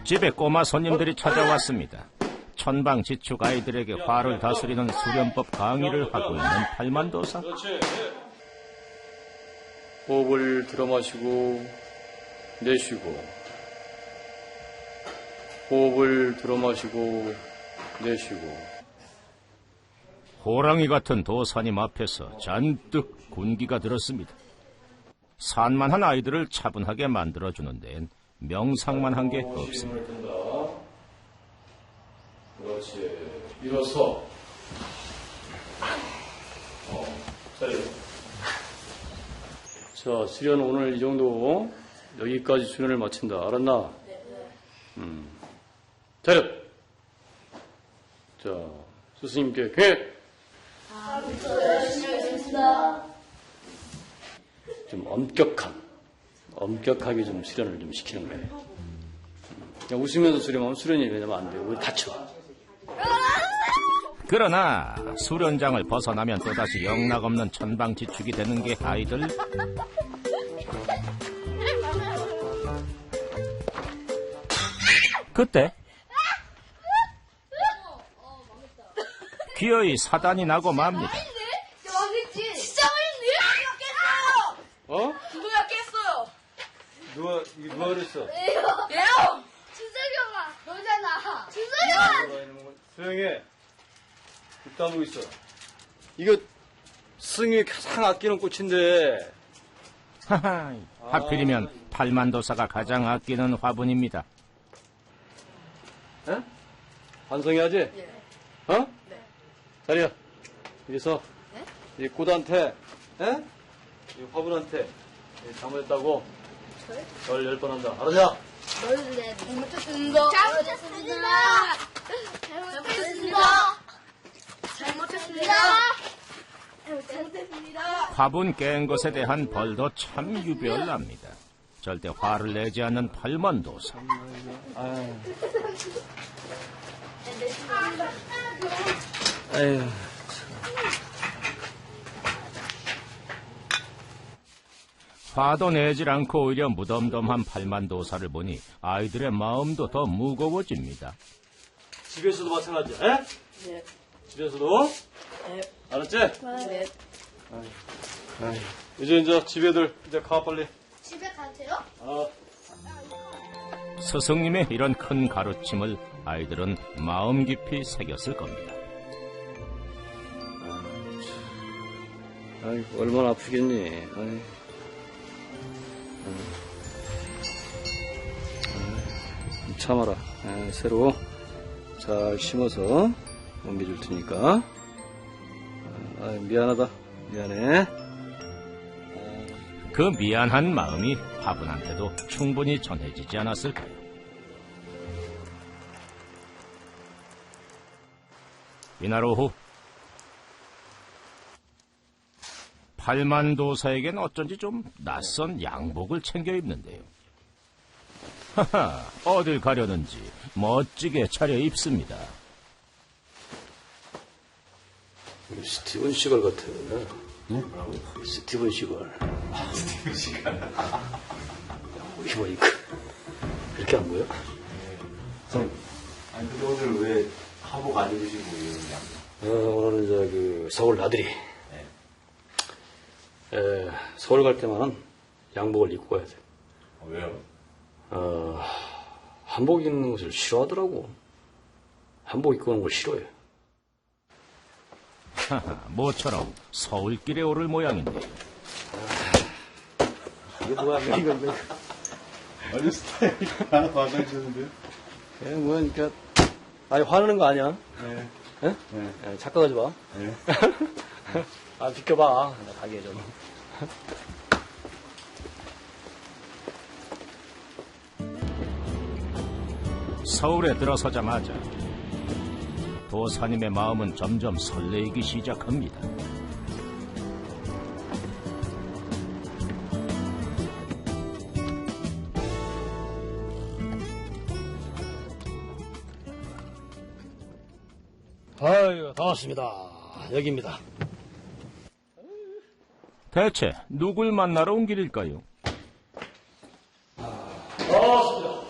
집에 꼬마 손님들이 찾아왔습니다. 천방지축 아이들에게 화를 다스리는 수련법 강의를 하고 있는 팔만도사. 호흡을 들어 마시고 내쉬고, 호흡을 들어 마시고 내쉬고. 호랑이 같은 도사님 앞에서 잔뜩 군기가 들었습니다. 산만한 아이들을 차분하게 만들어주는 데엔 명상만 한 게 없습니다. 그렇지. 일어서. 차려. 자, 수련 오늘 이 정도, 여기까지 수련을 마친다. 알았나? 네. 차려. 자, 스승님께 계획. 열심히 하겠습니다. 좀 엄격하게 좀 수련을 좀 시키는 거예요. 그냥 웃으면서 수련하면 수련이 되면 안 돼요. 우리 다쳐. 그러나 수련장을 벗어나면 또다시 영락없는 천방지축이 되는 게 아이들. 그때 기어이 사단이 나고 맙니다. 망했지? 진짜 망했네? 깼어요! 누가 깼어요? 누가 그랬어? 얘요! 준석이 형아! 너잖아! 준석이 형아! 수영해. 입 다물고 있어. 이거 스승이 가장 아끼는 꽃인데. 하하, 하필이면 팔만도사가 가장 아끼는 화분입니다. 에? 반성해야지? 네. 어? 네. 자리야. 여기서 이 꽃한테, 이 화분한테 잘못했다고 절 10번 한다. 알았냐? 잘못했습니다. 잘못했습니다. 잘못했습니다. 잘못했습니다. 잘못했습니다. 화분 깬 것에 대한 벌도 참 유별납니다. 절대 화를 내지 않는 팔만도사. 아유. 화도 내질 않고 오히려 무덤덤한 팔만도사를 보니 아이들의 마음도 더 무거워집니다. 집에서도 마찬가지야, 에? 네. 집에서도? 네. 알았지? 네. 아유. 이제 집에들, 이제 가, 빨리. 집에 가도 돼요? 스승님의 이런 큰 가르침을 아이들은 마음 깊이 새겼을 겁니다. 아이고, 얼마나 아프겠니. 아이. 참아라. 새로 잘 심어서 옮겨줄 테니까. 미안하다. 미안해. 그 미안한 마음이 화분한테도 충분히 전해지지 않았을까요? 이날 오후 팔만도사에겐 어쩐지 좀 낯선 양복을 챙겨 입는데요. 하하, 어딜 가려는지 멋지게 차려입습니다. 스티븐 시걸 같아. 응? 스티븐 시걸. 스티븐 시걸. 이거 이거. 이렇게 안 보여? 아니, 근데 오늘 왜 한복 안 입으시고 이러냐? 오늘은 서울 나들이. 서울 갈 때만은 양복을 입고 가야 돼. 왜요? 한복 입는 것을 싫어하더라고. 한복 입고 오는 걸 싫어해. 하하, 모처럼 서울길에 오를 모양인데요. 이게 뭐야, 이거. 아니, 스타일이 하나 바꿔주셨는데요? 그러니까, 아니, 화내는 거 아니야? 네. 예? 네. 착각하지 마. 네. 비켜봐. 나 가게 좀. 서울에 들어서자마자 도사님의 마음은 점점 설레이기 시작합니다. 아유, 다 왔습니다. 여기입니다. 대체 누굴 만나러 온 길일까요? 다 왔습니다.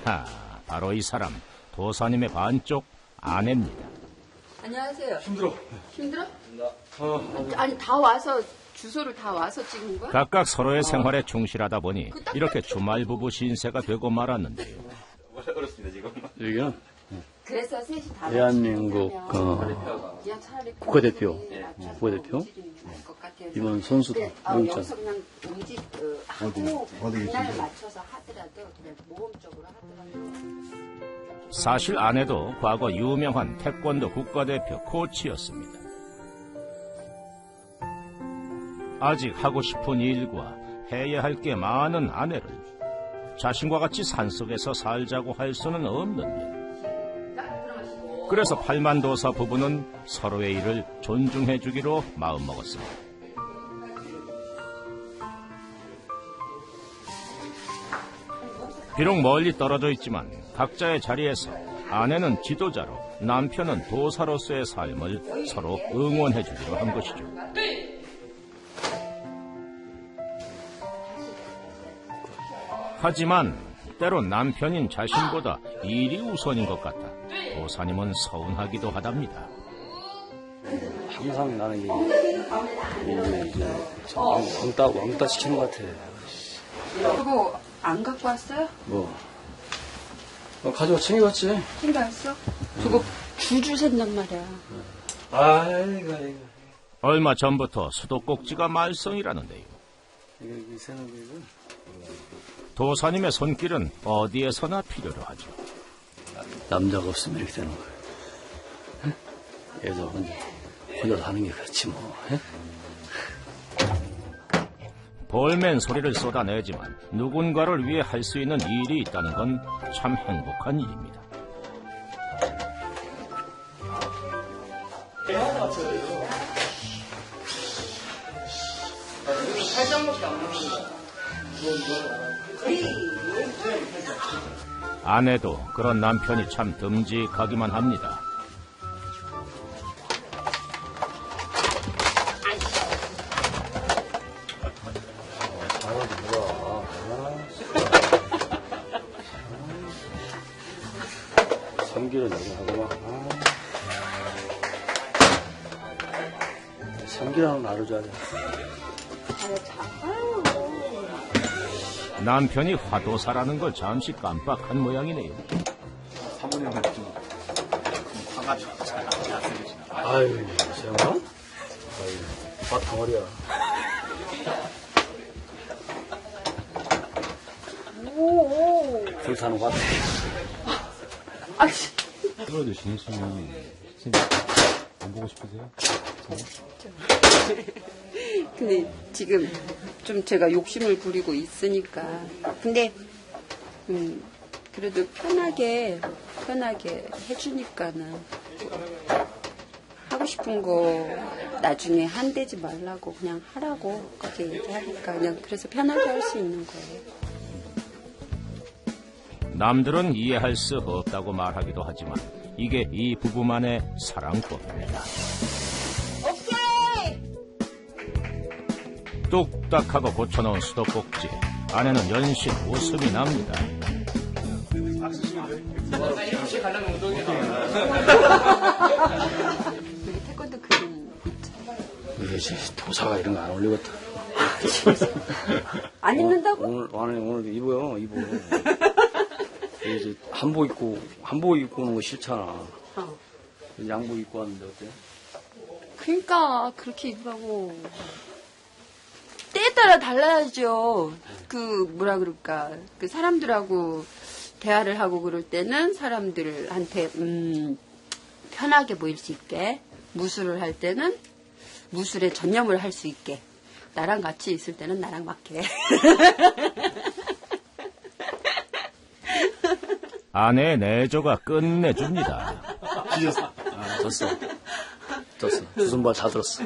하하, 바로 이 사람 도사님의 반쪽 아내입니다. 안녕하세요. 힘들어. 힘들어? 아니 다 와서 주소를 다 와서 찍은 거야? 각각 서로의 생활에 충실하다 보니 이렇게 주말 부부 신세가 되고 말았는데요. 어렵습니다, 지금. 여기는 그래서 셋이 다 대한민국 그냥 차라리 국가대표. 맞춰서 국가대표. 움직이는 것 같아서. 이번 선수다. 네, 여기 여기서 있잖아. 그냥 하고 그날 맞춰서 하더라도 그냥 모험적으로 하더라도. 사실 아내도 과거 유명한 태권도 국가대표 코치였습니다. 아직 하고 싶은 일과 해야 할 게 많은 아내를 자신과 같이 산속에서 살자고 할 수는 없는 일. 그래서 팔만도사 부부는 서로의 일을 존중해주기로 마음먹었습니다. 비록 멀리 떨어져 있지만 각자의 자리에서 아내는 지도자로 남편은 도사로서의 삶을 서로 응원해주기로 한 것이죠. 하지만 때론 남편인 자신보다 일이 우선인 것 같아 도사님은 서운하기도 하답니다. 항상 나는 이제 왕따 시키는 것 같아. 그거 안 갖고 왔어요? 뭐 가져와 챙겨왔지. 챙겨왔어? 저거 줄줄 샌단 말이야. 아이고. 얼마 전부터 수도꼭지가 말썽이라는데요. 이거 새는 거고. 도사님의 손길은 어디에서나 필요로 하죠. 남자가 없으면 이렇게 되는 거야. 여자 혼자 사는 게 그렇지 뭐. 볼멘 소리를 쏟아내지만 누군가를 위해 할 수 있는 일이 있다는 건 참 행복한 일입니다. 아내도 그런 남편이 참 듬직하기만 합니다. 삼기를 내가 하고 막. 삼기라는 나를 줘야 돼. 남편이 화도사라는 걸 잠시 깜빡한 모양이네요. 사모님한테 좀 화가 좀 잘 안 쓰시나. 아유, 세영아? 아유, 밥 덩어리야. 불타는 것 같아. 아이씨. 떨어져 지내시면 안 보고 싶으세요? 근데 지금 좀 제가 욕심을 부리고 있으니까. 근데 그래도 편하게 해주니까는 하고 싶은 거 나중에 한대지 말라고 그냥 하라고 그렇게 얘기하니까 그냥 그래서 편하게 할 수 있는 거예요. 남들은 이해할 수 없다고 말하기도 하지만 이게 이 부부만의 사랑법입니다. 뚝딱하고 고쳐놓은 수도꼭지. 아내는 연신 웃음이 납니다. 여기 태권도 그림 있잖아. 이게 도사가 이런 거 안 올리겠다. 안 입는다고? 오늘 입어요, 입어. 이제 한복 입고 오는 거 싫잖아. 양복 입고 왔는데 어때? 그러니까 그렇게 입으라고. 때에 따라 달라야죠. 그 뭐라 그럴까, 그 사람들하고 대화를 하고 그럴 때는 사람들한테 편하게 보일 수 있게, 무술을 할 때는 무술에 전념을 할 수 있게, 나랑 같이 있을 때는 나랑 맞게. 아내의 내조가 끝내줍니다. 찢었어. 졌어. 무슨 말 다 들었어.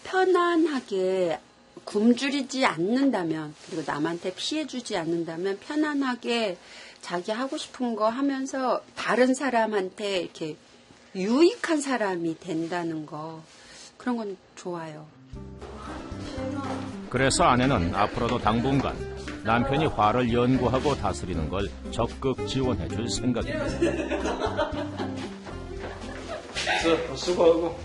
편안하게 굶주리지 않는다면, 그리고 남한테 피해주지 않는다면 편안하게 자기 하고 싶은 거 하면서 다른 사람한테 이렇게 유익한 사람이 된다는 거, 그런 건 좋아요. 그래서 아내는 앞으로도 당분간 남편이 화를 연구하고 다스리는 걸 적극 지원해 줄 생각입니다. 자, 수고하고.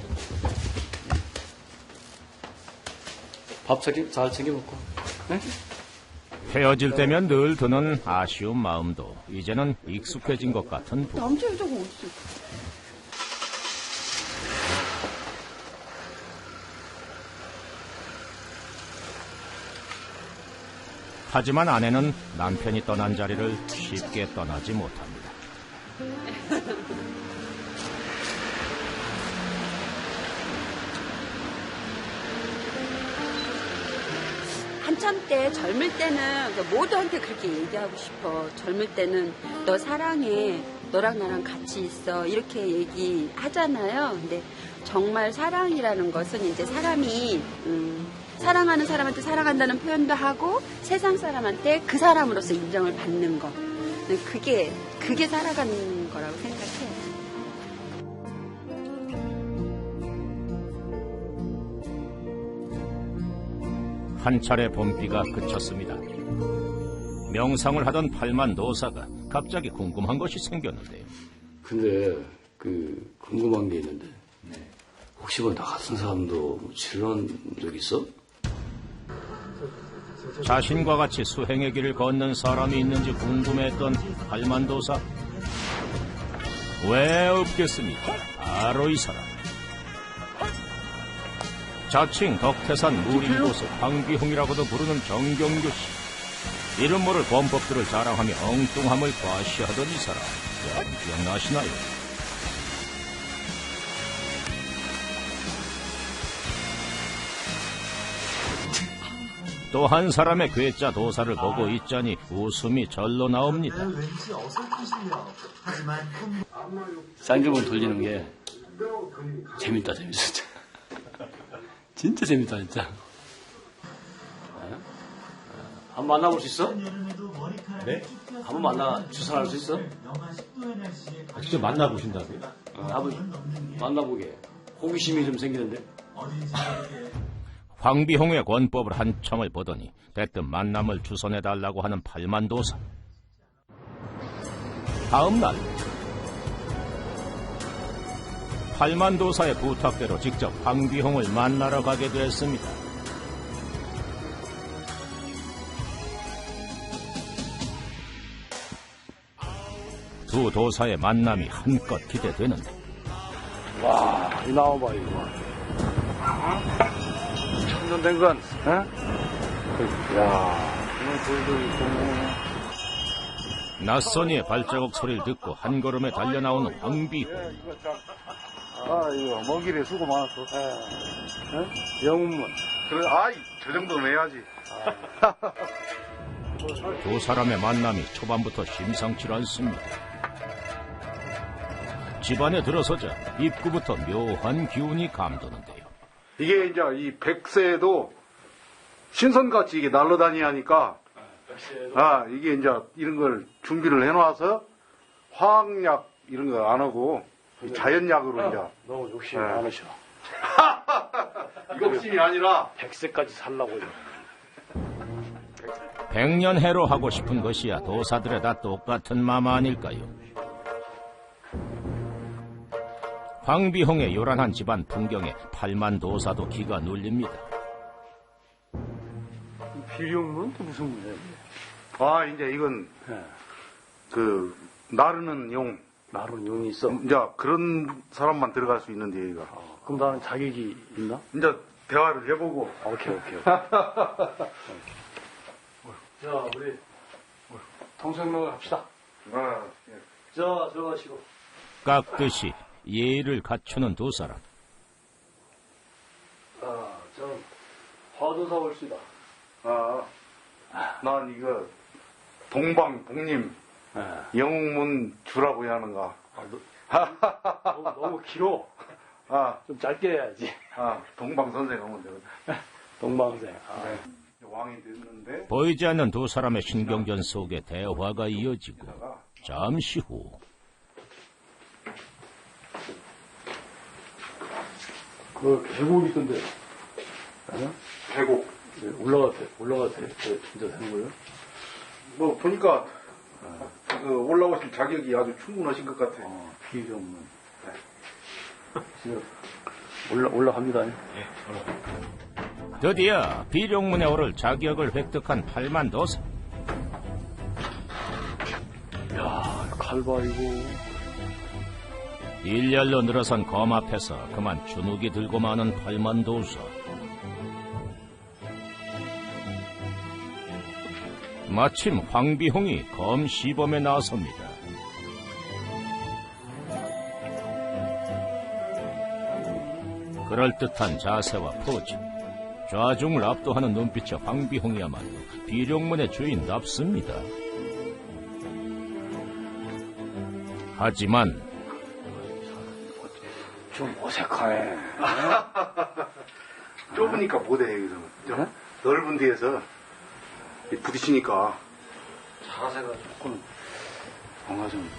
밥 잘 챙겨 먹고. 네? 헤어질 때면 늘 드는 아쉬운 마음도 이제는 익숙해진 것 같은 부부. 남자 여자가 어딨어? 하지만 아내는 남편이 떠난 자리를 쉽게 떠나지 못합니다. 한참 때 젊을 때는 모두한테 그렇게 얘기하고 싶어. 젊을 때는 너 사랑해. 너랑 나랑 같이 있어. 이렇게 얘기하잖아요. 근데 정말 사랑이라는 것은 이제 사람이 사랑하는 사람한테 사랑한다는 표현도 하고 세상 사람한테 그 사람으로서 인정을 받는 거. 그게 살아가는 거라고 생각해요. 한 차례 봄비가 그쳤습니다. 명상을 하던 팔만 노사가 갑자기 궁금한 것이 생겼는데요. 근데 궁금한 게 있는데 혹시 뭐 나 같은 사람도 치료한 적 있어? 자신과 같이 수행의 길을 걷는 사람이 있는지 궁금했던 팔만도사. 왜 없겠습니까? 바로 이 사람. 자칭 덕태산 무림보수 황비홍이라고도 부르는 정경규 씨. 이름 모를 범법들을 자랑하며 엉뚱함을 과시하던 이 사람. 여러분 기억나시나요? 또 한 사람의 괴짜 도사를 보고 있자니 웃음이 절로 나옵니다. 쌍꺼풀 돌리는 게 재밌다, 재밌어. 진짜 재밌다, 진짜. 한번 만나볼 수 있어? 네? 한번 주선할 수 있어? 직접 만나보신다고요? 한번 만나보게. 호기심이 좀 생기는데. 황비홍의 권법을 한참을 보더니 대뜸 만남을 주선해달라고 하는 팔만도사. 다음 날 팔만도사의 부탁대로 직접 황비홍을 만나러 가게 됐습니다. 두 도사의 만남이 한껏 기대되는데 와, 이 나와봐, 이거. 천년된 건, 어? 이야, 이건 돌도 있고. 낯선 이의 발자국 소리를 듣고 한 걸음에 달려나오는 황비홍. 이거, 먼 길에 수고 많았어. 영웅문. 그래, 저 정도는 해야지. 두 사람의 만남이 초반부터 심상치 않습니다. 집안에 들어서자 입구부터 묘한 기운이 감도는데요. 이게 이제 이 백세도 신선같이 이게 날라다니야 하니까, 이게 이제 이런 걸 준비를 해놔서 화학약 이런 거 안 하고 자연약으로 이제. 너무 욕심이 많으셔. 욕심이 아니라 100세까지 살라고요. 백년해로 하고 싶은 것이야 도사들의 다 똑같은 마음 아닐까요? 황비홍의 요란한 집안 풍경에 팔만도사도 기가 눌립니다. 비룡문? 또 무슨 문이야? 이제 이건 나르는 용. 나루는 용이 있어? 이제 그런 사람만 들어갈 수 있는데 여기가. 그럼 나는 자격이 있나? 이제 대화를 해보고. 오케이. 자, 우리 통성명을 합시다. 예. 자, 들어가시고. 깍듯이 예의를 갖추는 두 사람. 저는 화도사 올시다. 난 이거 동방복님 영웅문 주라고 해야 하는가. 너무 길어. 좀 짧게 해야지. 동방선생 하면 되거든. 동방생. 네. 왕이 됐는데. 보이지 않는 두 사람의 신경전 속에 대화가 이어지고 잠시 후 계곡이 있던데. 계곡. 올라가도 돼? 진짜 되는 거예요? 뭐 보니까 그 올라오실 자격이 아주 충분하신 것 같아요. 비정문. 올라갑니다. 드디어 비룡문에 오를 자격을 획득한 팔만도사. 야, 칼발이고. 일렬로 늘어선 검 앞에서 그만 주눅이 들고 마는 팔만도사. 마침 황비홍이 검 시범에 나섭니다. 그럴듯한 자세와 포즈, 좌중을 압도하는 눈빛의 황비홍이야말로 비룡문의 주인답습니다. 하지만 좀 어색해. 좁으니까 못해 여기서. 좀 넓은 데에서 부딪히니까. 자세가 조금 뭔가 좀.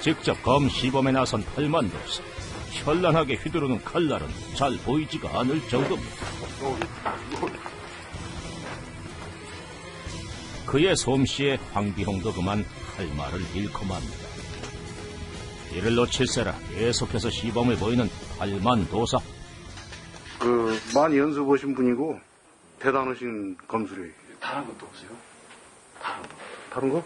직접 검 시범에 나선 팔만도사. 현란하게 휘두르는 칼날은 잘 보이지가 않을 정도입니다. 그의 솜씨에 황비홍도 그만 할 말을 잃고 맙니다. 이를 놓칠세라 계속해서 시범을 보이는 팔만도사. 많이 연습하신 분이고 대단하신 검술이에요. 다른 것도 없어요? 다른 거?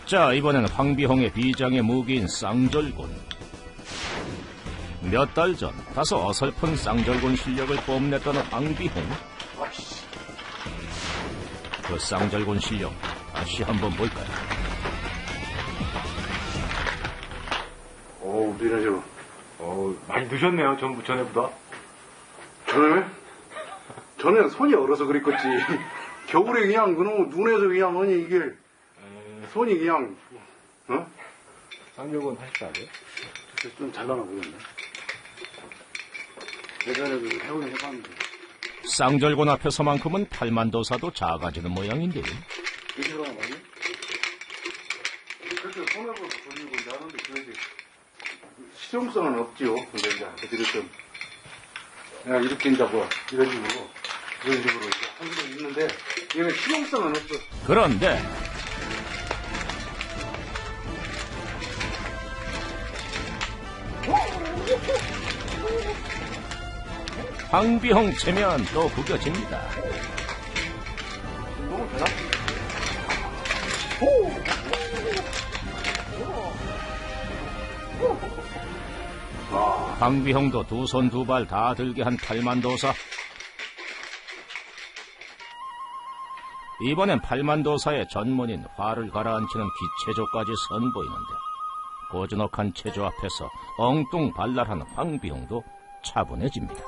자, 이번엔 황비홍의 비장의 무기인 쌍절곤. 몇 달 전 다소 어설픈 쌍절곤 실력을 뽐냈던 황비홍. 그 쌍절곤 실력 다시 한번 볼까요? 미라죠. 많이 드셨네요, 전에보다. 전에 손이 얼어서 그랬겠지. 겨울에 그냥 그놈 눈에서 그냥 아니 이게 손이 그냥 쌍욕은 하실 줄 알아요? 좀 잘나나 보였네. 예전에도 해보긴 해봤는데. 쌍절곤 앞에서만큼은 팔만도사도 작아지는 모양인데요. 이쪽으로 가면 맞니? 그렇게 손으로 돌리고 이제 하는데 그게 실용성은 없지요. 근데 이제 어떻게 좀 그냥 이렇게 이제 뭐 이런 식으로 이제 한 수도 있는데 얘는 실용성은 없어. 그런데 황비홍 체면 또 구겨집니다. 황비홍도 두 손 두 발 다 들게 한 팔만도사. 이번엔 팔만도사의 전문인 화를 가라앉히는 기체조까지 선보이는데 고즈넉한 체조 앞에서 엉뚱 발랄한 황비홍도 차분해집니다.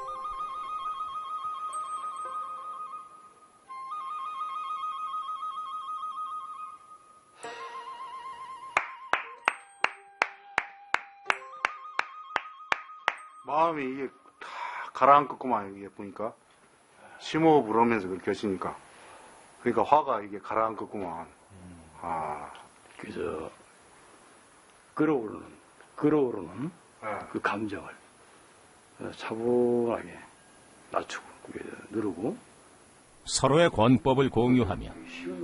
마음이 이게 다 가라앉겠구만 이게 보니까 심호흡을 하면서 그렇게 하시니까 그러니까 화가 이게 가라앉겠구만. 그래서 끌어오르는 그 감정을 차분하게 낮추고 누르고 서로의 권법을 공유하며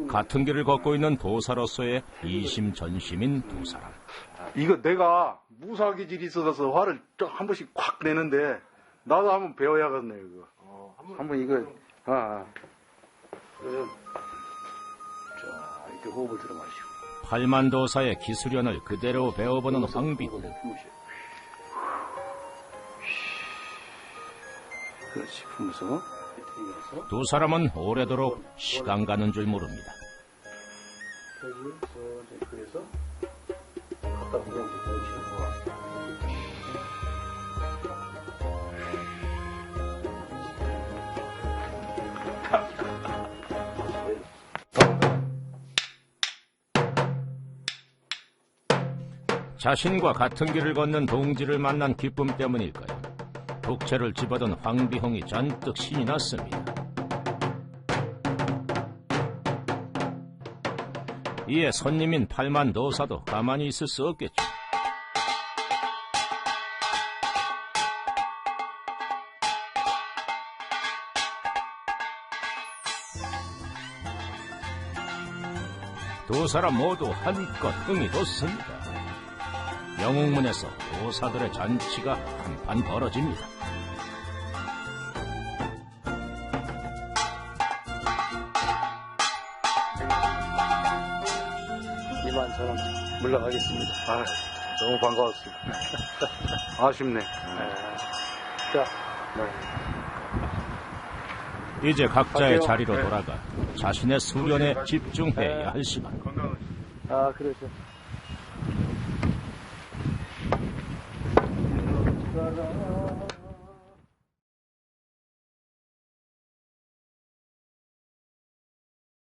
같은 길을 걷고 있는 도사로서의 이심전심인 두 사람. 이거 내가 무사기질이 있어서 화를 한 번씩 콱 내는데 나도 한번 배워야겠네 이거. 한번 이거. 그래서 자 이렇게 호흡을 들어 마시고 팔만도사의 기술연을 그대로 배워보는 황비홍. 그렇지 품어서 두 사람은 오래도록 시간 가는 줄 모릅니다. 그래서 갖다 보면 자신과 같은 길을 걷는 동지를 만난 기쁨 때문일까요? 독채를 집어든 황비홍이 잔뜩 신이 났습니다. 이에 손님인 팔만도사도 가만히 있을 수 없겠죠. 두 사람 모두 한껏 흥이 돋습니다. 영웅문에서 도사들의 잔치가 한판 벌어집니다. 이만 저는 물러가겠습니다. 아, 너무 반가웠습니다. 아쉽네. 자, 이제 각자의 갈게요. 자리로 네. 돌아가 자신의 수련에 집중해야 할 시간. 아, 그러죠.